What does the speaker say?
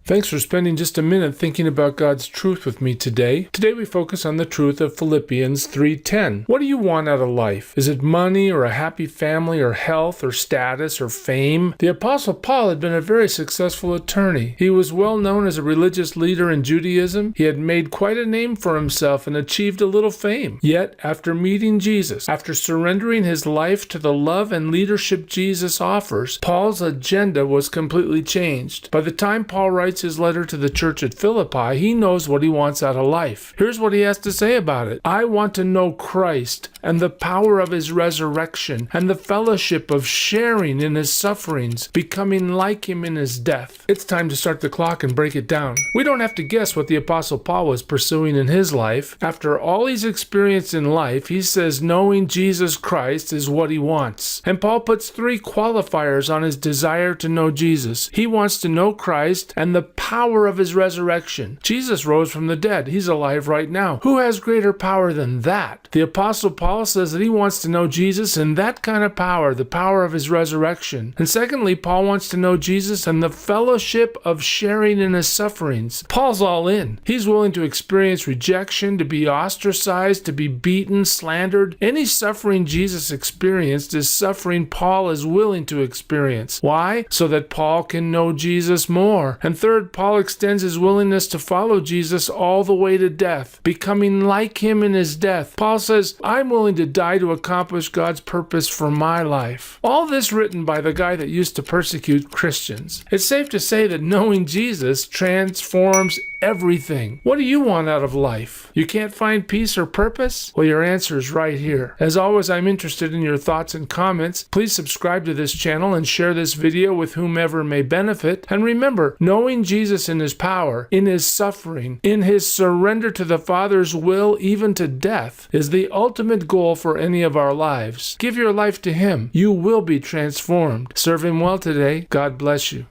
Thanks for spending just a minute thinking about God's truth with me today. Today we focus on the truth of Philippians 3:10. What do you want out of life? Is it money or a happy family or health or status or fame? The Apostle Paul had been a very successful attorney. He was well known as a religious leader in Judaism. He had made quite a name for himself and achieved a little fame. Yet, after meeting Jesus, after surrendering his life to the love and leadership Jesus offers, Paul's agenda was completely changed. By the time Paul writes his letter to the church at Philippi, he knows what he wants out of life. Here's what he has to say about it. I want to know Christ and the power of his resurrection and the fellowship of sharing in his sufferings, becoming like him in his death. It's time to start the clock and break it down. We don't have to guess what the Apostle Paul was pursuing in his life. After all he's experienced in life, he says knowing Jesus Christ is what he wants. And Paul puts 3 qualifiers on his desire to know Jesus. He wants to know Christ and the power of his resurrection. Jesus rose from the dead. He's alive right now. Who has greater power than that? The Apostle Paul says that he wants to know Jesus and that kind of power, the power of his resurrection. And secondly, Paul wants to know Jesus and the fellowship of sharing in his sufferings. Paul's all in. He's willing to experience rejection, to be ostracized, to be beaten, slandered. Any suffering Jesus experienced is suffering Paul is willing to experience. Why? So that Paul can know Jesus more. And third, Paul extends his willingness to follow Jesus all the way to death, becoming like him in his death. Paul says, I'm willing to die to accomplish God's purpose for my life. All this written by the guy that used to persecute Christians. It's safe to say that knowing Jesus transforms everything. What do you want out of life? You can't find peace or purpose? Well, your answer is right here. As always, I'm interested in your thoughts and comments. Please subscribe to this channel and share this video with whomever may benefit. And remember, knowing Jesus in his power, in his suffering, in his surrender to the Father's will, even to death, is the ultimate goal for any of our lives. Give your life to him. You will be transformed. Serve him well today. God bless you.